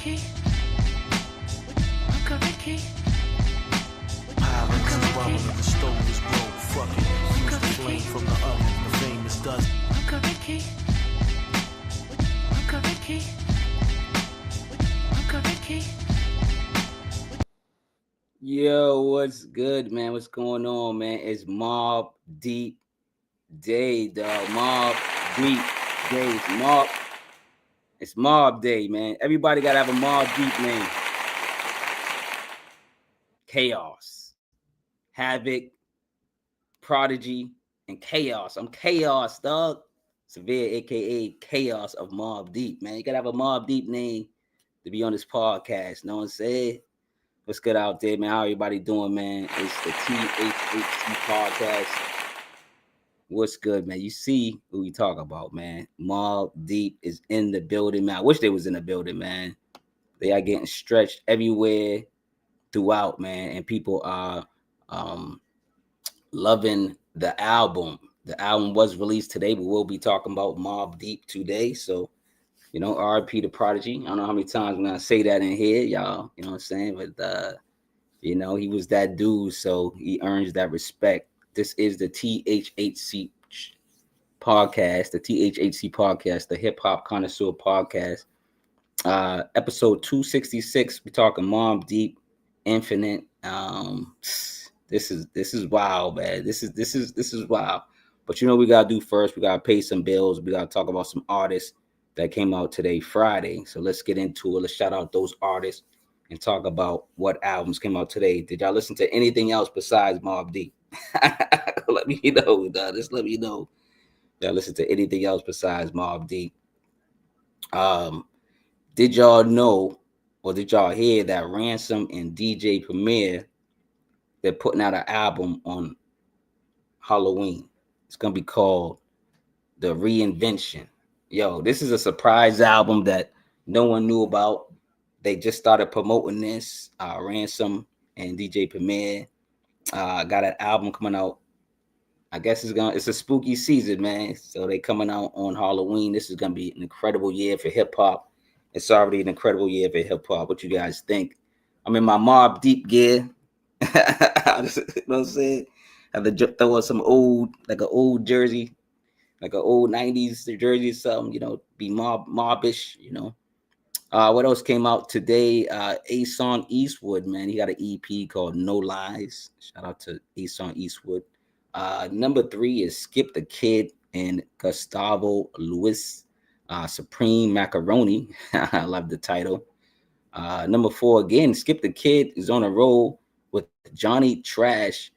Ricky. Uncle Ricky. Pilots and bubbling, the stove is broke, fuck it. Use the flame from the oven, the famous does. Uncle Ricky. Uncle Ricky. Uncle Ricky. Yo, what's good, man? What's going on, man? It's Mobb Deep Day, dog. Mobb Deep Day. It's Mobb Day, man. Everybody gotta have a Mobb Deep name. Chaos, Havoc, Prodigy, and Chaos. I'm Chaos, dog. Severe, aka Chaos of Mobb Deep, man. You gotta have a Mobb Deep name to be on this podcast. Know what I'm saying? What's good out there, man? How everybody doing, man? It's the THHC podcast. What's good, man? You see who we talk about, man. Mobb Deep is in the building, man. I wish they was in the building, man. They are getting stretched everywhere throughout, man. And people are loving the album. The album was released today, but we'll be talking about Mobb Deep today. So, you know, RIP to Prodigy. I don't know how many times I'm going to say that in here, y'all. You know what I'm saying? But, you know, he was that dude, so he earns that respect. This is the THHC podcast, the Hip Hop Connoisseur podcast. Episode 266. We're talking Mobb Deep, Infinite. This is wild, man. This is wild. But you know what we gotta do first? We gotta pay some bills. We gotta talk about some artists that came out today, Friday. So let's get into it. Let's shout out those artists and talk about what albums came out today. Did y'all listen to anything else besides Mobb Deep? Let me know, dog. Just let me know. Y'all listen to anything else besides Mobb Deep. Did y'all know or did y'all hear that Ransom and DJ Premier, they're putting out an album on Halloween? It's gonna be called The Reinvention. Yo, this is a surprise album that no one knew about. They just started promoting this. Ransom and DJ Premier got an album coming out. I guess it's a spooky season, man. So they coming out on Halloween. This is gonna be an incredible year for hip hop. It's already an incredible year for hip hop. What you guys think? I'm in my Mobb Deep gear. You know what I'm saying? I have to throw on some old jersey. Like an old 90s jersey or something, you know, be mobbish, you know. What else came out today? Ason Eastwood, man. He got an EP called No Lies. Shout out to Ason Eastwood. Number 3 is Skip the Kid and Gustavo Luis, Supreme Macaroni. I love the title. Number 4, again, Skip the Kid is on a roll with Johnny Trash.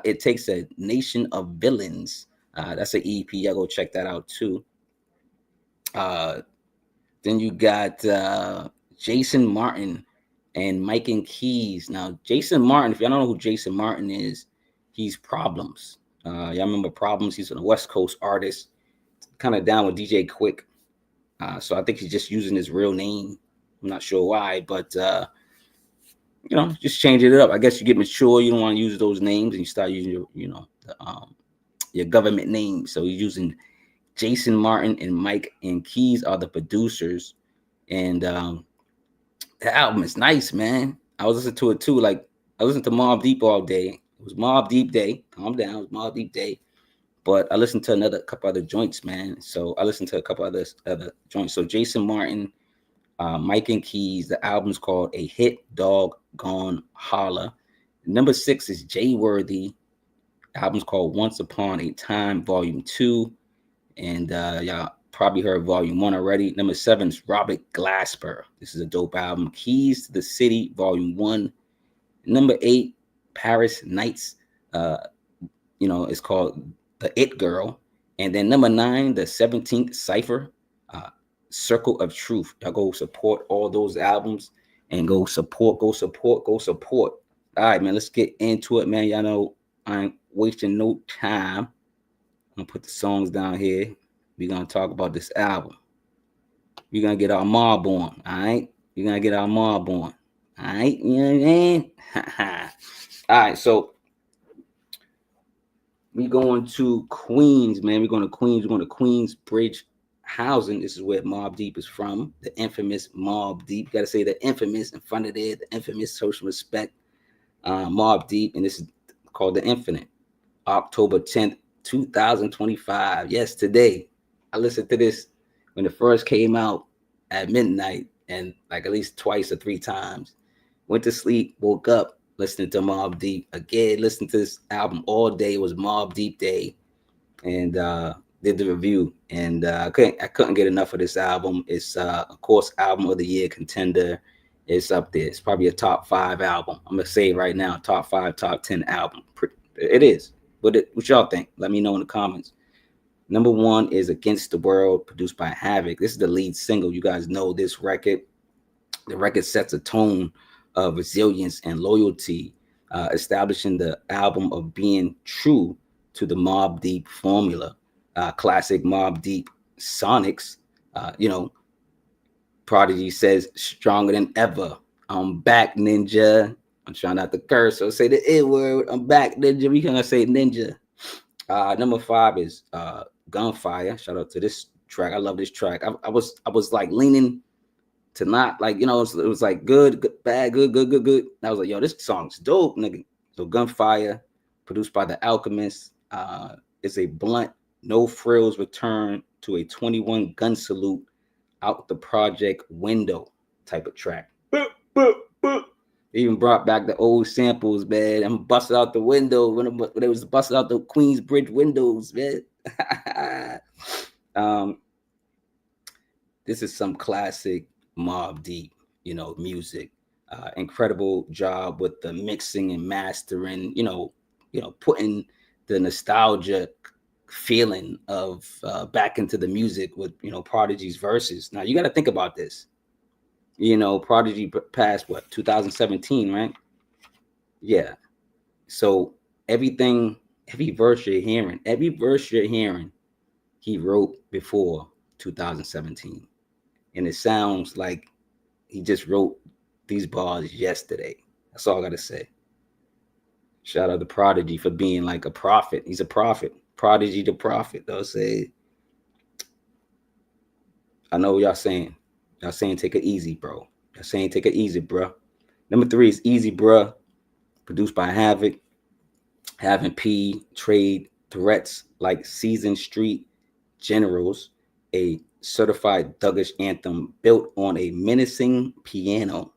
It Takes a Nation of Villains. That's an EP. Y'all go check that out too. Then you got Jason Martin and Mike and Keys. Now, Jason Martin, if y'all don't know who Jason Martin is, he's Problems. Y'all remember Problems? He's a West Coast artist, kind of down with DJ Quick. So I think he's just using his real name. I'm not sure why, but you know, just change it up. I guess you get mature. You don't want to use those names, and you start using your, you know, your government name. So he's using Jason Martin and Mike and Keys are the producers. And the album is nice, man. I was listening to it too. Like, I listened to Mobb Deep all day. It was Mobb Deep Day. Calm down. It was Mobb Deep Day. But I listened to a couple other joints, man. So I listened to a couple other joints. So Jason Martin, Mike and Keys, the album's called A Hit Dog Gone Holla. Number 6 is Jay Worthy. Album's called Once Upon a Time, Volume 2. And y'all probably heard Volume 1 already. Number 7 is Robert Glasper. This is a dope album. Keys to the City, Volume 1. Number 8, Paris Nights. You know, it's called The It Girl. And then number 9, the 17th Cypher, Circle of Truth. Y'all go support all those albums and go support. All right, man, let's get into it, man. Y'all know I ain't wasting no time. I'm gonna put the songs down here. We're gonna talk about this album. We're gonna get our mob on, all right? We're gonna get our mob on, all right? You know what I mean? All right, so we going to Queens, man. We're going to Queens. We're going to Queensbridge housing. This is where Mobb Deep is from, the infamous Mobb Deep. Got to say the infamous in front of there, the infamous Social Respect, Mobb Deep, and this is called The Infinite. October 10th, 2025. Yes, today. I listened to this when it first came out at midnight, and like at least twice or three times. Went to sleep, woke up, listening to Mobb Deep again. Listened to this album all day. It was Mobb Deep Day, and did the review. And I couldn't get enough of this album. It's of course album of the year contender. It's up there. It's probably a top 5 album. I'm gonna say right now, top 5, top 10 album. It is. What y'all think? Let me know in the comments. Number 1 is Against the World, produced by Havoc. This is the lead single. You guys know this record. The record sets a tone of resilience and loyalty, establishing the album of being true to the Mobb Deep formula. Classic Mobb Deep sonics. Prodigy says, stronger than ever. I'm back, ninja. I'm trying not to curse or say the N word. I'm back, ninja. We gonna say ninja. Number 5 is Gunfire. Shout out to this track. I love this track. I was like leaning to not like, it was like good, bad, good. And I was like, yo, this song's dope, nigga. So Gunfire, produced by The Alchemist, is a blunt, no frills return to a 21 gun salute out the project window type of track. They even brought back the old samples, man. I'm busted out the window when it was busted out the Queensbridge windows, man. This is some classic Mobb Deep, music. Incredible job with the mixing and mastering, putting the nostalgia feeling of back into the music with, Prodigy's verses. Now you got to think about this. Prodigy passed 2017, right? Yeah. So every verse you're hearing, he wrote before 2017. And it sounds like he just wrote these bars yesterday. That's all I gotta say. Shout out to Prodigy for being like a prophet. He's a prophet. Prodigy the prophet. They'll say, I know what y'all saying. Y'all saying take it easy, bro. Y'all saying take it easy, bro. Number 3 is Easy Bruh, produced by Havoc. Having P trade threats like Season Street Generals, a certified thuggish anthem built on a menacing piano.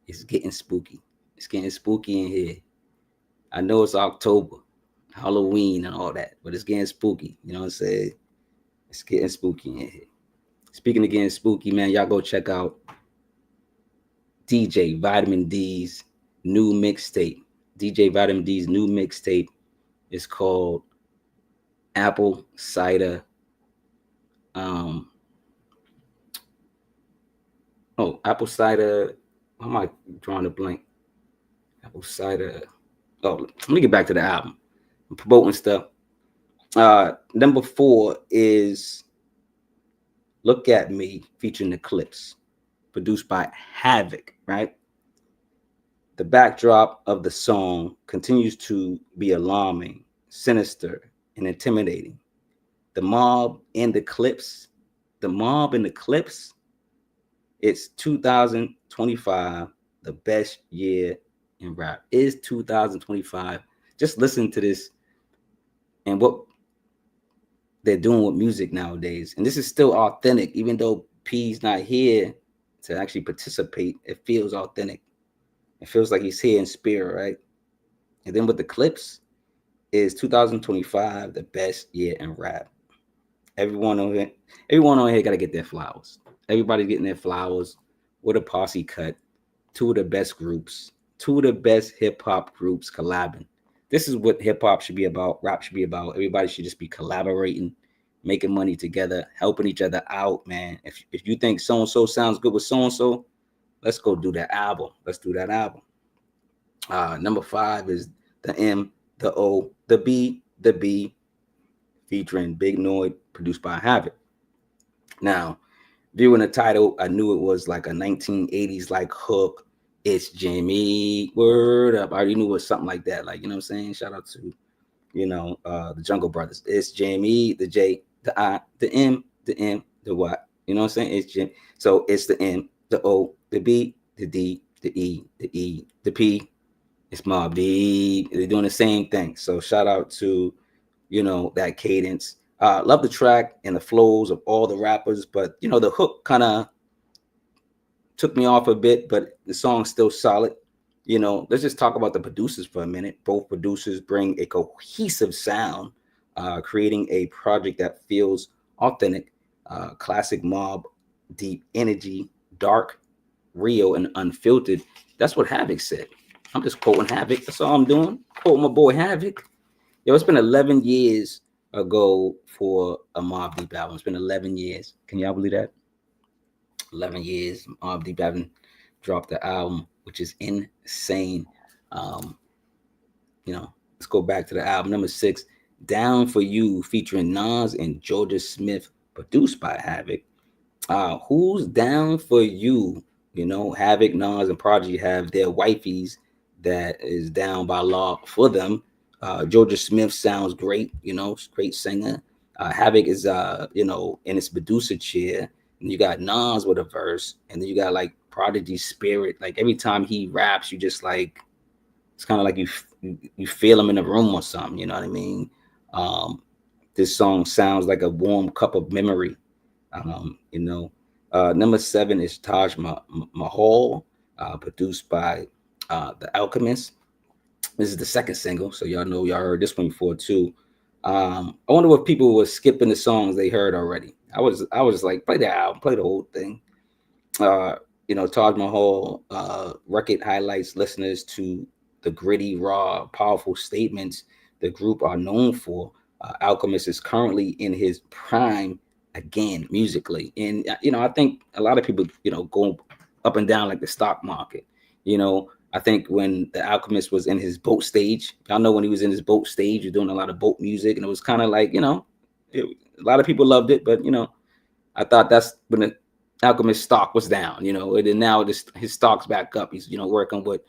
It's getting spooky. It's getting spooky in here. I know it's October, Halloween and all that, but it's getting spooky. You know what I'm saying? It's getting spooky in here. Speaking of getting spooky, man, y'all go check out DJ Vitamin D's new mixtape. DJ Vitamin D's new mixtape is called Apple Cider. Apple Cider. Why am I drawing a blank? Apple Cider. Oh, let me get back to the album. I'm promoting stuff. Number 4 is Look at Me, featuring the Clipse, produced by Havoc, right? The backdrop of the song continues to be alarming, sinister, and intimidating. The mob and the Clipse, it's 2025, the best year in rap. Is 2025. Just listen to this and what they're doing with music nowadays. And this is still authentic, even though P's not here to actually participate. It feels authentic. It feels like he's here in spirit, right? And then with the Clipse, is 2025 the best year in rap? Everyone on here got to get their flowers. Everybody's getting their flowers with a posse cut. 2 of the best groups, 2 of the best hip hop groups collabing. This is what hip hop should be about. Rap should be about. Everybody should just be collaborating, making money together, helping each other out, man. If you think so and so sounds good with so and so, let's go do that album. Let's do that album. Number 5 is the M, the O, the B, featuring Big Noyd, produced by Havoc. Now, viewing the title, I knew it was like a 1980s like hook. It's Jimmy, word up. I already knew it was something like that. Like, you know what I'm saying? Shout out to, the Jungle Brothers. It's Jimmy, the J, the I, the M, the what. You know what I'm saying? It's so it's the M, the O, the B, the D, the E, the P. It's Mobb Deep. They're doing the same thing. So shout out to, that cadence. Love the track and the flows of all the rappers, but the hook kind of took me off a bit, but the song's still solid. Let's just talk about the producers for a minute. Both producers bring a cohesive sound, creating a project that feels authentic, classic Mobb Deep energy, dark, real, and unfiltered. That's what Havoc said. I'm just quoting Havoc. That's all I'm doing. Quoting my boy Havoc. Yo, it's been 11 years ago for a Mobb Deep album. It's been 11 years. Can y'all believe that? 11 years. Mobb Deep haven't dropped the album, which is insane. Let's go back to the album. Number 6, Down For You, featuring Nas and Jorja Smith, produced by Havoc. Who's down for you? Havoc, Nas, and Prodigy have their wifeys that is down by law for them. Jorja Smith sounds great, great singer. Havoc is, in his producer chair. And you got Nas with a verse, and then you got like Prodigy's spirit. Like every time he raps, you just like, it's kind of like you feel him in the room or something. You know what I mean? This song sounds like a warm cup of memory. Number 7 is Taj Mahal, produced by The Alchemist. This is the second single, so y'all heard this one before too. I wonder if people were skipping the songs they heard already. I was like, play the album, play the whole thing. Taj Mahal record highlights listeners to the gritty, raw, powerful statements the group are known for. Alchemist is currently in his prime again musically, and I think a lot of people go up and down like the stock market. I think when the Alchemist was in his boat stage, y'all know when he was in his boat stage, you're doing a lot of boat music, and it was kind of like a lot of people loved it, but I thought that's when the Alchemist stock was down, and then now his stock's back up. He's working with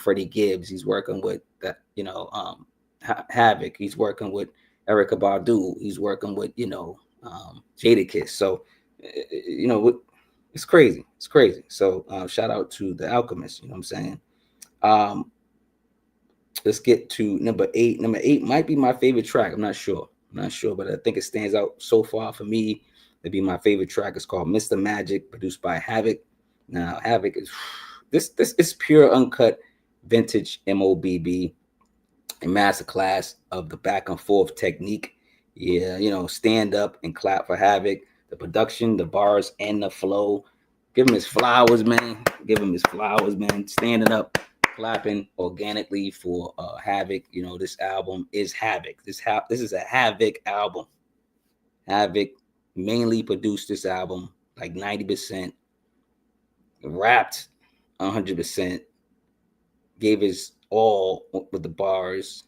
Freddie Gibbs, he's working with that Havoc, he's working with Erykah Badu, he's working with Jadakiss. So it's crazy. It's crazy. So shout out to the Alchemist. You know what I'm saying? Let's get to number 8. Number 8 might be my favorite track. I'm not sure, but I think it stands out so far for me to be my favorite track. It's called Mr. Magik, produced by Havoc. Now, Havoc is this is pure uncut vintage MOBB, a masterclass of the back and forth technique. Yeah, stand up and clap for Havoc. The production, the bars, and the flow. Give him his flowers, man. Give him his flowers, man. Standing up, clapping organically for Havoc. This album is Havoc. This is a Havoc album. Havoc mainly produced this album like 90%, rapped 100%, gave his all with the bars.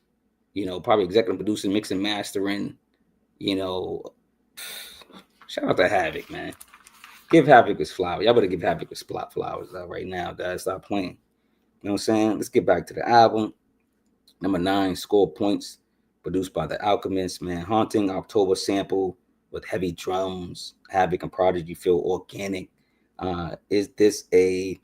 Probably executive producing, mixing, mastering. Shout out to Havoc, man. Give Havoc his flowers. Y'all better give Havoc his flowers right now, guys. Stop playing. You know what I'm saying? Let's get back to the album. Number 9, Score Points, produced by The Alchemist, man. Haunting October sample with heavy drums. Havoc and Prodigy feel organic. Is this a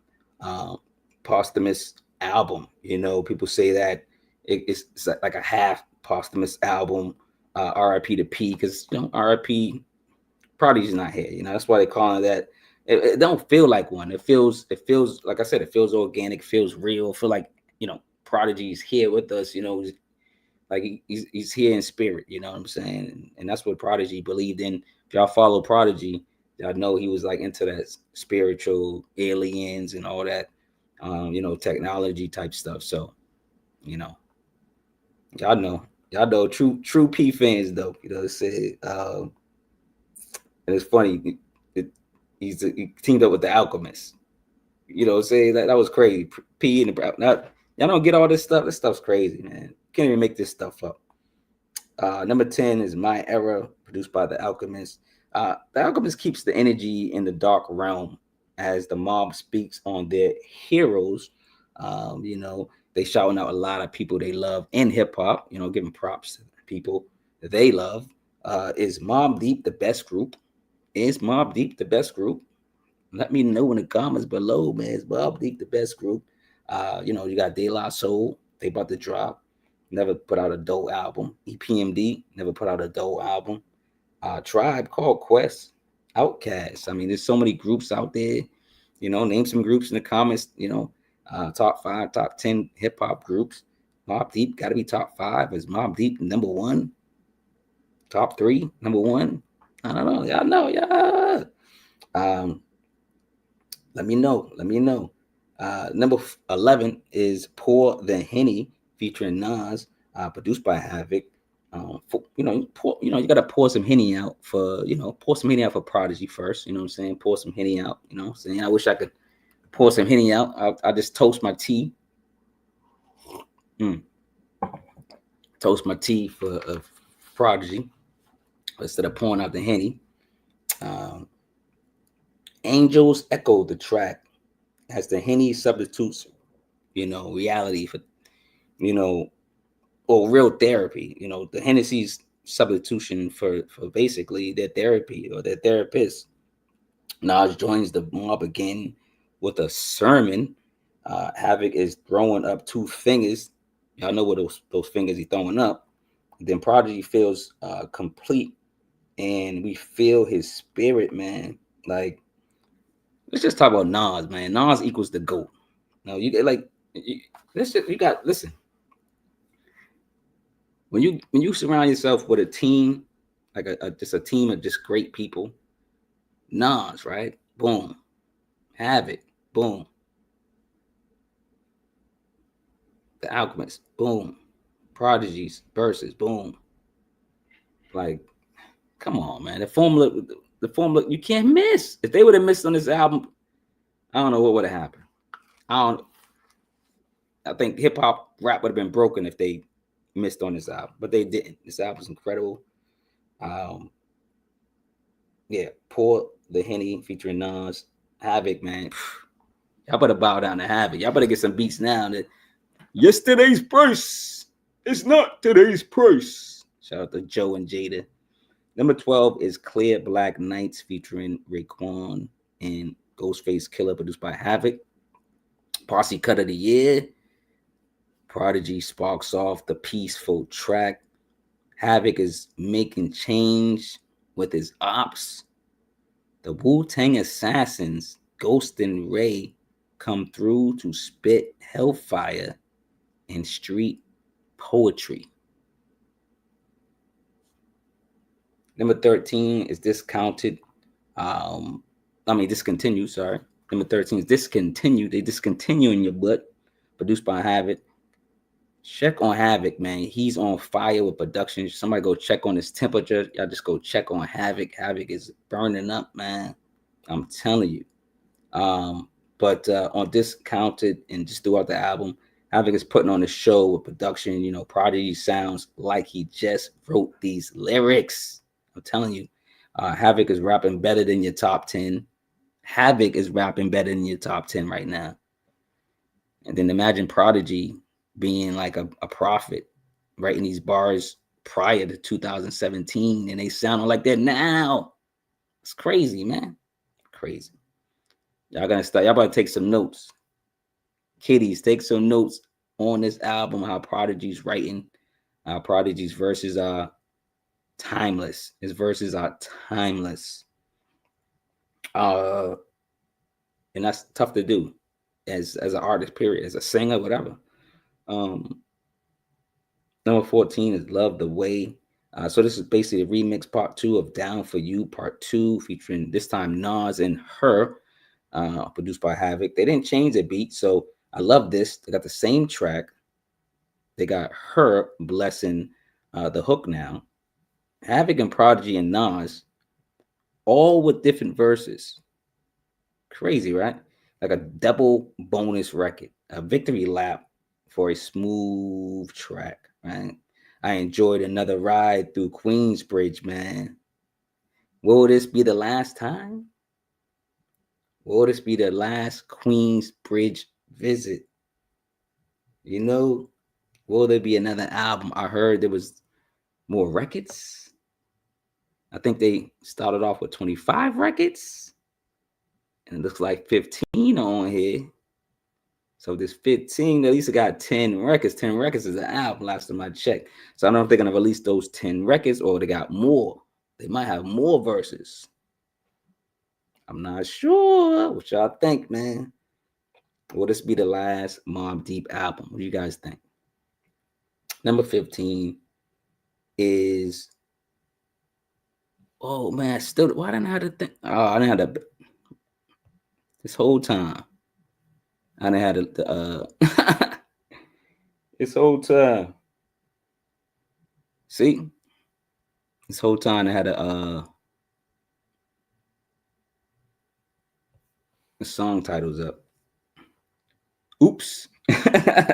posthumous album? People say that it's like a half posthumous album. RIP to P, because RIP Prodigy's not here. That's why they call it that. It don't feel like one. It feels like I said, it feels organic, feels real. Feel like Prodigy's here with us. Like he's here in spirit. You know what I'm saying? And that's what Prodigy believed in. If y'all follow Prodigy, y'all know he was like into that spiritual aliens and all that, technology type stuff. So, y'all know true P fans though. Say, and it's funny. He teamed up with the Alchemist. Say that was crazy. P and the y'all don't get all this stuff. This stuff's crazy, man. Can't even make this stuff up. Number 10 is My Era, produced by The Alchemist. The Alchemist keeps the energy in the dark realm as the mob speaks on their heroes. They shouting out a lot of people they love in hip hop. Giving props to people that they love. Is Mobb Deep the best group Is Mobb Deep the best group? Let me know in the comments below, man. Is Mobb Deep the best group? You got De La Soul. They about to drop. Never put out a dope album. EPMD never put out a dope album. Tribe Called Quest, Outkast. I mean, there's so many groups out there. Name some groups in the comments. Top 5, top 10 hip hop groups. Mobb Deep got to be top 5. Is Mobb Deep number 1? Top 3, number 1? I don't know. Y'all know. Yeah. Let me know. Number 11 is Pour The Henny featuring Nas, produced by Havoc. You gotta pour some Henny out for Prodigy first. You know what I'm saying? Pour some Henny out. You know what I'm saying? I wish I could pour some Henny out. I just toast my tea. Toast my tea for Prodigy instead of pouring out the Henny. Angels echoed the track as the Henny substitutes, reality for, or real therapy. The Hennessy's substitution for basically their therapy or their therapist. Nas joins the mob again with a sermon. Havoc is throwing up 2 fingers. Y'all know what those fingers he's throwing up. Then Prodigy feels complete, and we feel his spirit, man. Like, let's just talk about Nas, man. Nas equals the GOAT. Listen. When you surround yourself with a team, like just a team of just great people, Nas, right? Boom. Havoc, boom. The Alchemist, boom. Prodigies, Verses, boom. Like, come on, man. The formula you can't miss. If they would have missed on this album, I don't know what would have happened. I think hip hop rap would have been broken if they missed on this album, but they didn't. This album's incredible. Pour The Henny featuring Nas. Havoc, man. Y'all better bow down to Havoc. Y'all better get some beats now. That yesterday's price is not today's price. Shout out to Joe and Jada. Number 12 is Clear Black Nights featuring Raekwon and Ghostface Killah, produced by Havoc. Posse Cut of the Year. Prodigy sparks off the peaceful track. Havoc is making change with his ops. The Wu-Tang Assassins, Ghost and Ray, come through to spit hellfire and street poetry. Number 13 is Discontinued. Sorry. Number 13 is Discontinued. They discontinuing your butt. Produced by Havoc. Check on Havoc, man. He's on fire with production. Somebody go check on his temperature. Y'all just go check on Havoc. Havoc is burning up, man. I'm telling you. But on Discounted and just throughout the album, Havoc is putting on a show with production. Prodigy sounds like he just wrote these lyrics. I'm telling you. Havoc is rapping better than your top 10. Havoc is rapping better than your top 10 right now. And then imagine Prodigy being like a prophet, writing these bars prior to 2017, and they sound like that now. It's crazy, man. Crazy. Y'all about to take some notes. Kiddies, take some notes on this album, how Prodigy's writing. Prodigy's verses are timeless. His verses are timeless. And that's tough to do as an artist, period, as a singer, whatever. Number 14 is Love the Way. So this is basically a remix part 2 of Down for You part 2, featuring this time Nas and H.E.R, produced by Havoc. They didn't change the beat, so I love this. They got the same track. They got H.E.R blessing the hook now. Havoc and Prodigy and Nas, all with different verses. Crazy, right? Like a double bonus record, a victory lap for a smooth track, right? I enjoyed another ride through Queensbridge, man. Will this be the last time? Will this be the last Queensbridge visit? Will there be another album? I heard there was more records. I think they started off with 25 records, and it looks like 15 on here. So this 15, at least it got 10 records. 10 records is an album, last time I checked. So I don't know if they're gonna release those 10 records or they got more. They might have more verses. I'm not sure. What y'all think, man? Will this be the last Mobb Deep album? What do you guys think? Number 15 is, oh man, still, why didn't I have to think? Oh, I didn't have to, this whole time. I didn't have to, this whole time. See? This whole time I had the song titles up. Oops.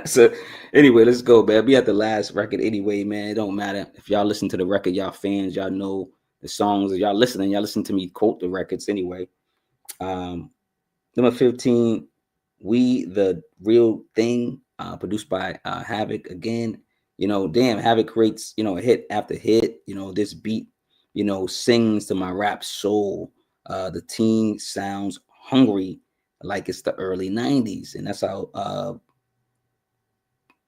So anyway, let's go, man. We at the last record anyway, man. It don't matter. If y'all listen to the record, y'all fans, y'all know the songs. If y'all listen to me quote the records anyway. Number 15, We the Real Thing, produced by Havoc again. You know, damn, Havoc creates, you know, hit after hit. You know, this beat, you know, sings to my rap soul. The team sounds hungry like it's the early 90s. And that's how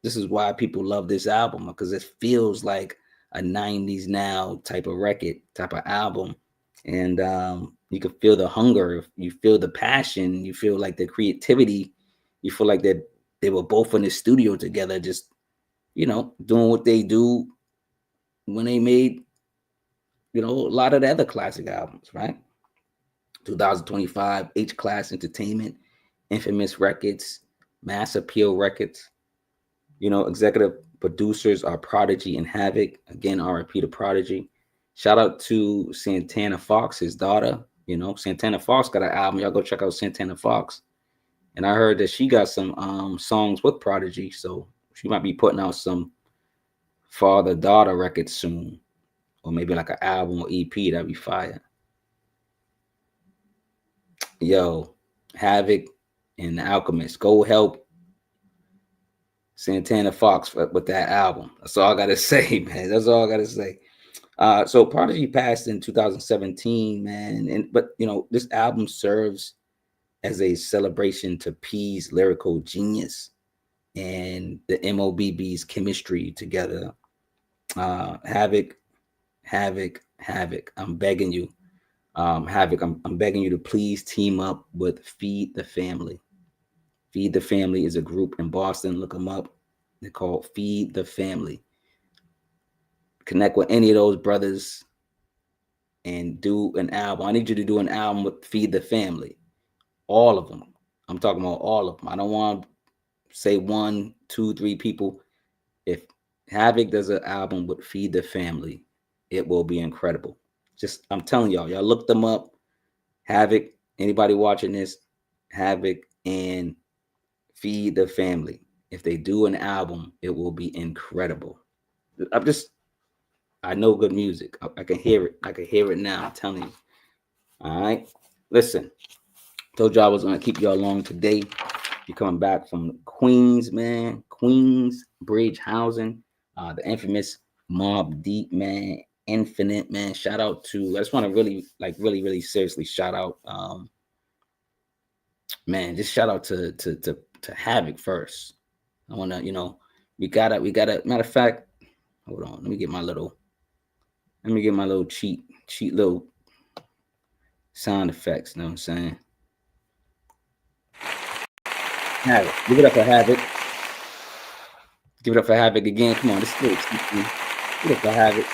this is why people love this album, because it feels like a 90s now type of record, type of album. And you can feel the hunger, you feel the passion, you feel like the creativity, you feel like that they were both in the studio together, just, you know, doing what they do when they made, you know, a lot of the other classic albums, right? 2025, HClass Entertainment, Infamous Records, Mass Appeal Records. You know, executive producers are Prodigy and Havoc. Again, RIP to Prodigy. Shout out to Santana Fox, his daughter. You know, Santana Fox got an album. Y'all go check out Santana Fox. And I heard that she got some songs with Prodigy, so she might be putting out some father-daughter records soon, or maybe like an album or EP. That'd be fire. Yo, Havoc and The Alchemist, go help Santana Fox with that album. That's all I gotta say, man. That's all I gotta say. So Prodigy passed in 2017, man, and but you know this album serves as a celebration to P's lyrical genius and the MOBB's chemistry together. Havoc, Havoc. I'm begging you, Havoc. I'm begging you to please team up with Feed the Family. Feed the Family is a group in Boston. Look them up. They're called Feed the Family. Connect with any of those brothers and do an album. I need you to do an album with Feed the Family. All of them. I'm talking about all of them. I don't want to say 1, 2, 3 people. If Havoc does an album with Feed the Family, it will be incredible. Just, I'm telling y'all look them up. Havoc, anybody watching this, Havoc and Feed the Family. If they do an album, it will be incredible. I know good music. I can hear it. I can hear it now. I'm telling you. All right. Listen, told you I was going to keep y'all along today. You're coming back from Queens, man. Queens Bridge Housing. The infamous Mobb Deep, man. Infinite, man. Shout out to, I just want to really seriously shout out, man, just shout out to Havoc first. I want to, you know, we gotta, matter of fact, hold on. Let me get my little cheat little sound effects. You know what I'm saying? Havoc. Give it up for Havoc. Give it up for Havoc again. Come on, this is little cheat. Give it up for Havoc.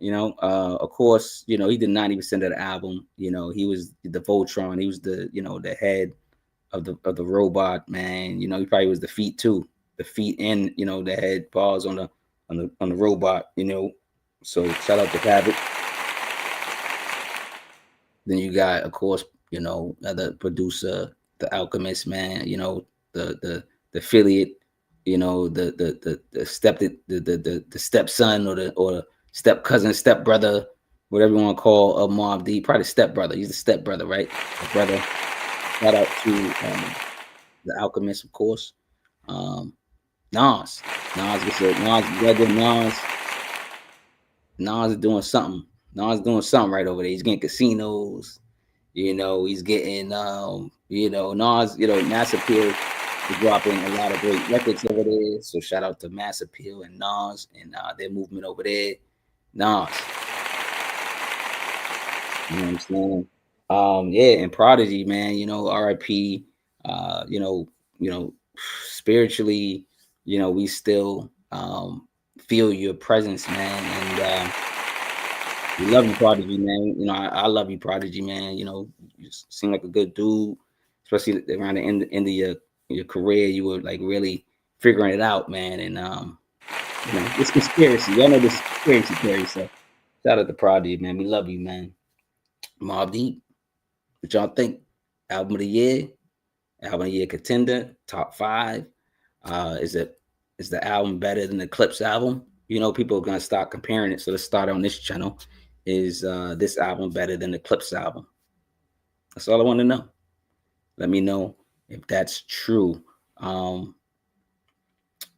You know, of course, you know, he did 90% of the album. You know, he was the Voltron. He was the, you know, the head of the robot, man. You know, he probably was the feet too. The feet and, you know, the head paws on the robot, you know. So shout out to Havoc. Then you got, of course, you know, the producer, the Alchemist, man, you know, the affiliate, you know, the stepson or the step cousin, step brother, whatever you want to call a Mobb Deep, probably step brother. He's the step brother, right? The brother. Shout out to the Alchemist, of course. Nas, brother Nas. Nas is doing something. Nas is doing something right over there. He's getting casinos. He's getting Nas. Mass Appeal is dropping a lot of great records over there. So shout out to Mass Appeal and Nas and their movement over there. Nas. You know what I'm saying? Yeah, and Prodigy, man, RIP, spiritually, we still feel your presence, man. And we love you, Prodigy, man. I love you, Prodigy, man. You seem like a good dude, especially around the end of your career. You were like really figuring it out, man. And it's conspiracy. Y'all know this conspiracy theory. So shout out to Prodigy, man. We love you, man. Mobb Deep. What y'all think? Album of the year, contender, top 5. Is the album better than the Clipse album? People are gonna start comparing it. So let's start on this channel. Is this album better than the Clipse album? That's all I want to know. Let me know if that's true.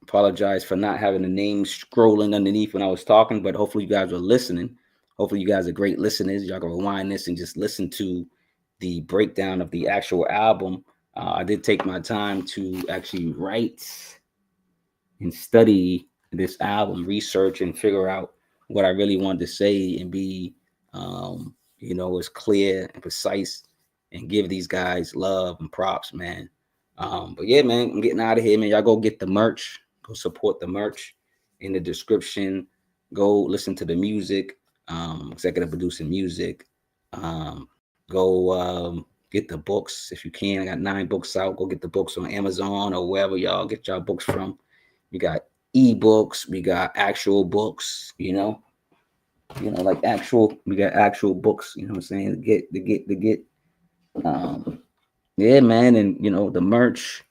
Apologize for not having the name scrolling underneath when I was talking, but hopefully you guys are listening. Hopefully you guys are great listeners. Y'all can rewind this and just listen to the breakdown of the actual album. I did take my time to actually write and study this album, research and figure out what I really wanted to say and be, as clear and precise and give these guys love and props, man. But yeah, man, I'm getting out of here, man. Y'all go get the merch. Go support the merch in the description. Go listen to the music. Executive producing music. Go get the books if you can. I got 9 books out. Go get the books on Amazon or wherever y'all get y'all books from. We got ebooks. We got actual books. We got actual books. You know what I'm saying? To get. Yeah, man, and the merch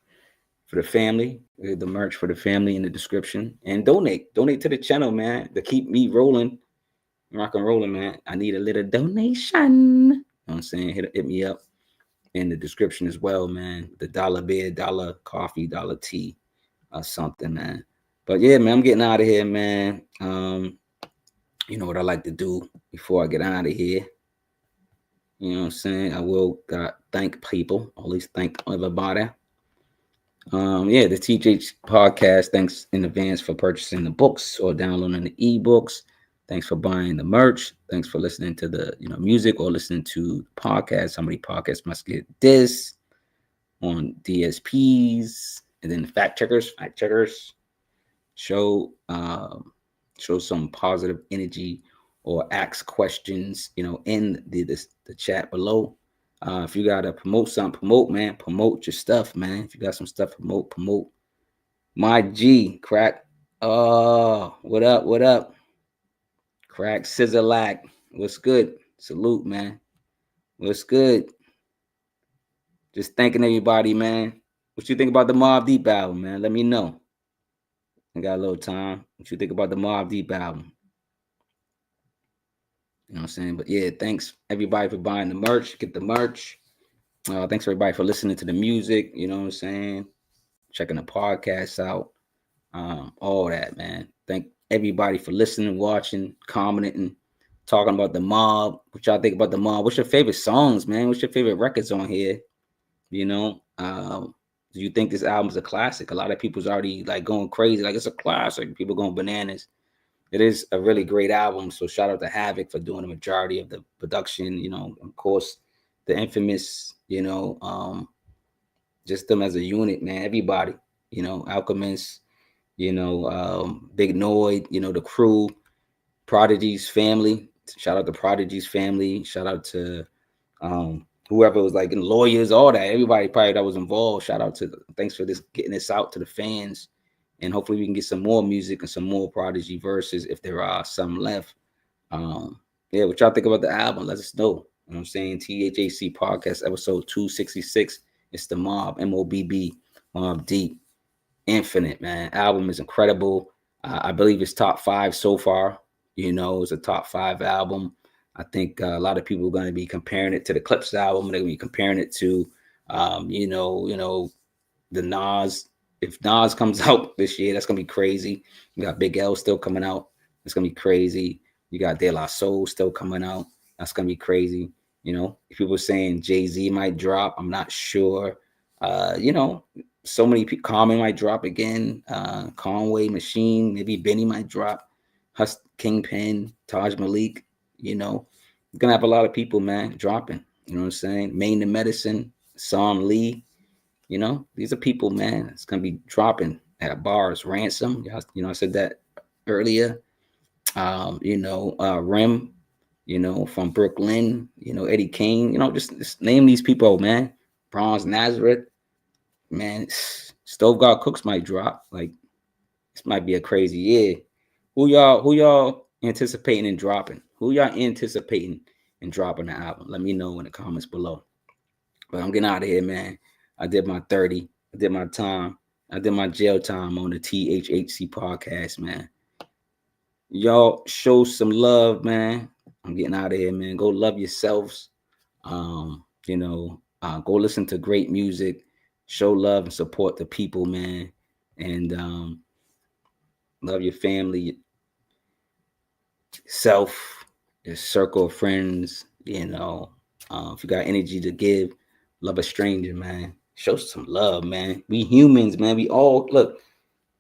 for the family. The merch for the family in the description, and donate to the channel, man, to keep me rolling. Rock and rolling, man. I need a little donation. You know what I'm saying? Hit me up in the description as well, man. The dollar beer, dollar coffee, dollar tea, or something, man. But yeah, man, I'm getting out of here, man. You know what I like to do before I get out of here. You know what I'm saying? I will thank people, or at least thank everybody. The THH podcast. Thanks in advance for purchasing the books or downloading the ebooks. Thanks for buying the merch. Thanks for listening to the music or listening to the podcast. Somebody podcasts must get this on DSPs, and then fact checkers show some positive energy or ask questions in the chat below. If you gotta promote something, man. Promote your stuff, man. If you got some stuff, promote. My G, crack. Oh, what up? Crack Scissorlack. What's good? Salute, man. What's good? Just thanking everybody, man. What you think about the Mobb Deep album, man? Let me know. I got a little time. What you think about the Mobb Deep album? You know what I'm saying? But yeah, thanks everybody for buying the merch. Get the merch. Thanks everybody for listening to the music. You know what I'm saying? Checking the podcast out. All that, man. Thank everybody for listening, watching, commenting, talking about the Mobb. What y'all think about the Mobb? What's your favorite songs, man? What's your favorite records on here? Do you think this album's a classic? A lot of people's already like going crazy, like it's a classic. People going bananas. It is a really great album. So shout out to Havoc for doing the majority of the production. Of course, the infamous, just them as a unit, man. Everybody, Alchemist, Big Noyd, the crew, Prodigy's family. Shout out to Prodigy's family. Shout out to whoever was like in lawyers, all that. Everybody probably that was involved. Shout out to thanks for getting this out to the fans. And hopefully we can get some more music and some more Prodigy verses if there are some left. What y'all think about the album? Let us know. You know what I'm saying? THHC podcast episode 266. It's the Mobb, MOBB, Mobb Deep. Infinite, man. Album is incredible. I believe it's top 5 so far. It's a top 5 album. I think a lot of people are going to be comparing it to the Clipse album. They're going to be comparing it to, the Nas. If Nas comes out this year, that's going to be crazy. We got Big L still coming out. It's going to be crazy. You got De La Soul still coming out. That's gonna be crazy. You know, if people saying Jay-Z might drop, I'm not sure. You know, so many people. Common might drop again. Conway, Machine, maybe Benny might drop. Kingpin, Taj Malik. You know, you're gonna have a lot of people, man, dropping. You know what I'm saying? Main the Medicine, Son Lee. You know, these are people, man. It's gonna be dropping at bars. Ransom. You know, I said that earlier. You know, Rim, you know, from Brooklyn, you know, Eddie King, you know, just name these people, man. Bronze Nazareth, man. Stove God Cooks might drop. Like, this might be a crazy year. Who y'all anticipating and dropping? Who y'all anticipating and dropping the album? Let me know in the comments below. But I'm getting out of here, man. I did my 30. I did my time. I did my jail time on the THHC podcast, man. Y'all show some love, man. I'm getting out of here, man. Go love yourselves. You know, go listen to great music. Show love and support the people, man. And love your family, self, your circle of friends. You know, if you got energy to give, love a stranger, man. Show some love, man. We humans, man. We all look.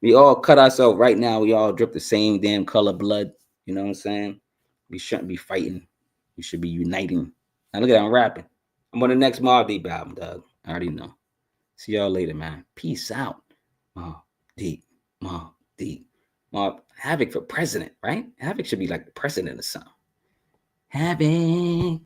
We all cut ourselves right now. We all drip the same damn color blood. You know what I'm saying? We shouldn't be fighting. We should be uniting. Now look at that, I'm rapping. I'm on the next Mobb Deep album, dog. I already know. See y'all later, man. Peace out. Mobb Deep. Mobb Deep. Mobb Havoc for president, right? Havoc should be like the president or something. Havoc.